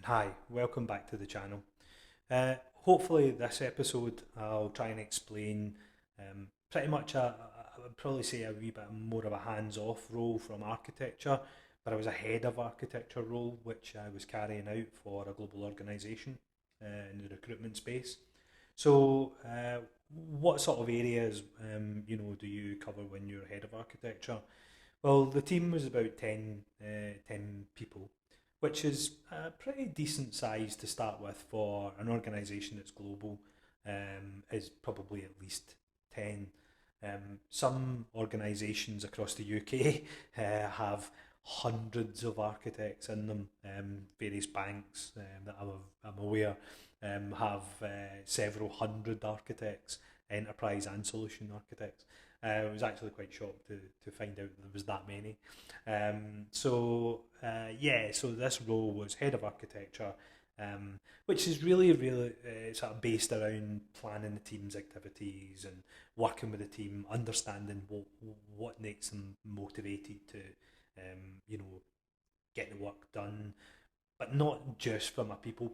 And hi, welcome back to the channel. Hopefully, this episode I'll try and explain pretty much I would probably say a wee bit more of a hands-off role from architecture, but I was a head of architecture role which I was carrying out for a global organisation in the recruitment space. So, what sort of areas do you cover when you're head of architecture? Well, the team was about 10 people, which is a pretty decent size to start with for an organisation that's global, is probably at least 10. Some organisations across the UK have hundreds of architects in them. Various banks that I'm aware have several hundred architects, enterprise and solution architects. I was actually quite shocked to find out there was that many. So this role was head of architecture, which is really sort of based around planning the team's activities and working with the team, understanding what makes them motivated to, get the work done, but not just from a people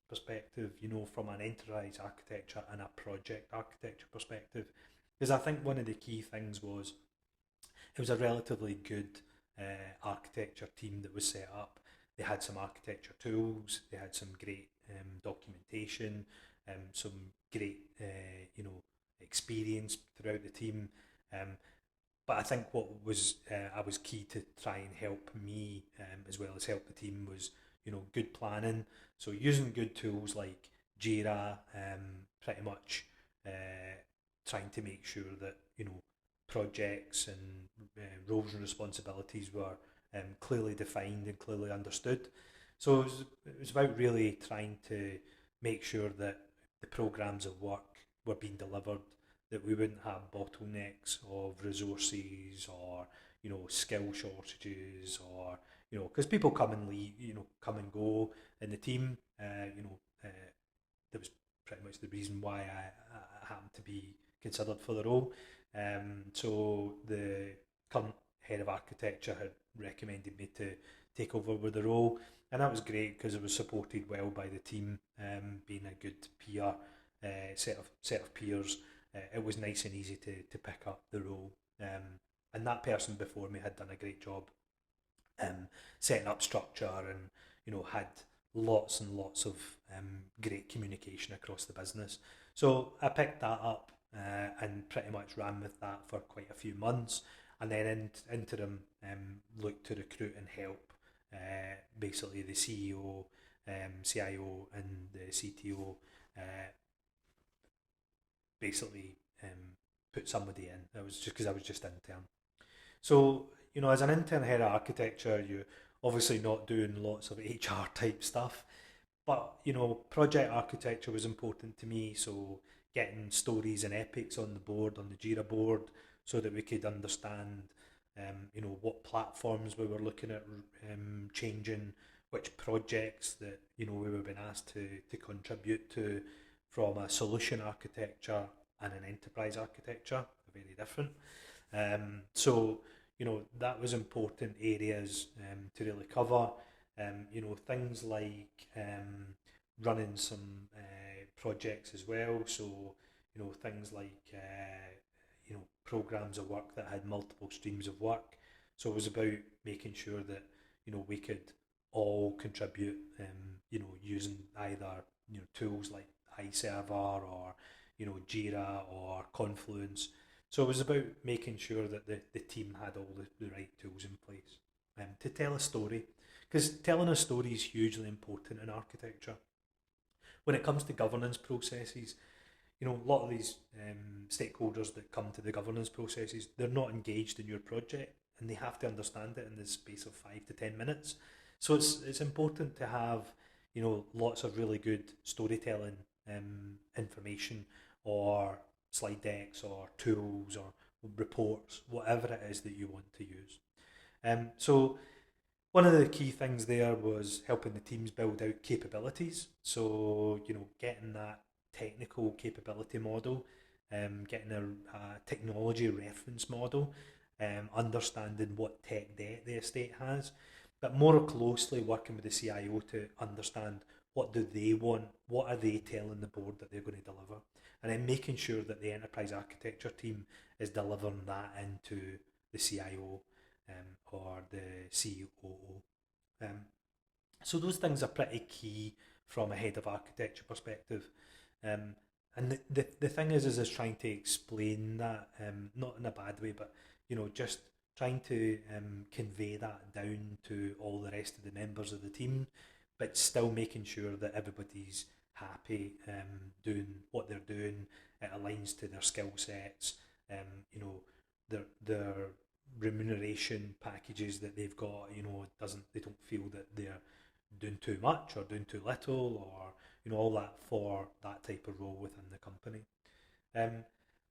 perspective, from an enterprise architecture and a project architecture perspective. Because I think one of the key things was it was a relatively good architecture team that was set up. They had some architecture tools, they had some great documentation, some great experience throughout the team. Um, but I think what was I was key to try and help me as well as help the team was good planning. So using good tools like Jira, pretty much trying to make sure that projects and roles and responsibilities were clearly defined and clearly understood. So it was about really trying to make sure that the programs of work were being delivered, that we wouldn't have bottlenecks of resources or skill shortages or because people come and leave, come and go in the team. That was pretty much the reason why I happened to be considered for the role. So the current head of architecture had recommended me to take over with the role, and that was great because it was supported well by the team, being a good peer set of peers. It was nice and easy to pick up the role, and that person before me had done a great job setting up structure and had lots and lots of great communication across the business. So I picked that up and pretty much ran with that for quite a few months, and then interim looked to recruit and help basically the CEO, CIO, and the CTO basically put somebody in. That was just because I was just intern. So, as an intern head of architecture, you're obviously not doing lots of HR type stuff, but, project architecture was important to me. So, getting stories and epics on the board, on the Jira board, so that we could understand, what platforms we were looking at changing, which projects that, we were being asked to contribute to from a solution architecture and an enterprise architecture, very different. So, that was important areas to really cover. Things like running some projects as well. So, things like programs of work that had multiple streams of work. So it was about making sure that we could all contribute. Using either tools like iServer or Jira or Confluence. So it was about making sure that the team had all the right tools in place to tell a story. Because telling a story is hugely important in architecture. When it comes to governance processes, a lot of these stakeholders that come to the governance processes, they're not engaged in your project and they have to understand it in the space of 5 to 10 minutes. So it's important to have lots of really good storytelling information or slide decks or tools or reports, whatever it is that you want to use. So one of the key things there was helping the teams build out capabilities. So, getting that technical capability model, getting a technology reference model, understanding what tech debt the estate has. but more closely working with the CIO to understand what do they want, what are they telling the board that they're going to deliver, and then making sure that the enterprise architecture team is delivering that into the CIO or the COO. Um, so those things are pretty key from a head of architecture perspective. Um, and the thing is trying to explain that, not in a bad way, but just trying to convey that down to all the rest of the members of the team, but still making sure that everybody's happy doing what they're doing. It aligns to their skill sets. Their remuneration packages that they've got. Doesn't they don't feel that they're doing too much or doing too little, or all that for that type of role within the company. Um,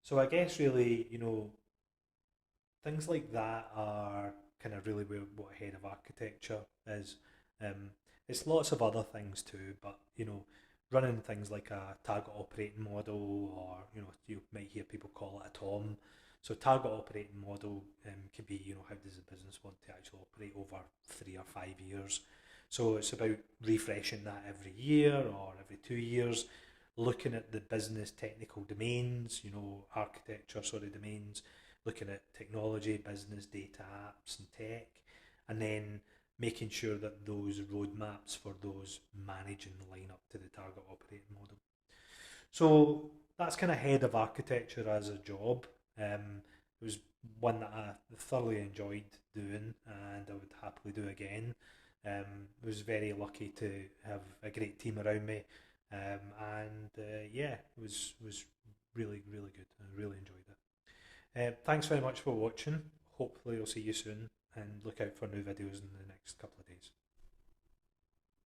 so I guess really, things like that are kind of really where what head of architecture is. Um, it's lots of other things too, but running things like a target operating model, or you might hear people call it a TOM. So target operating model could be how does the business want to actually operate over 3 or 5 years. So it's about refreshing that every year or every 2 years, looking at the business technical domains, architecture sort of domains, looking at technology, business, data, apps, and tech, and then making sure that those roadmaps for those manage and line up to the target operating model. So that's kind of head of architecture as a job. It was one that I thoroughly enjoyed doing, and I would happily do again. I was very lucky to have a great team around me, and yeah, it was really good. I really enjoyed it. Thanks very much for watching. Hopefully, I'll see you soon, and look out for new videos in the next couple of days.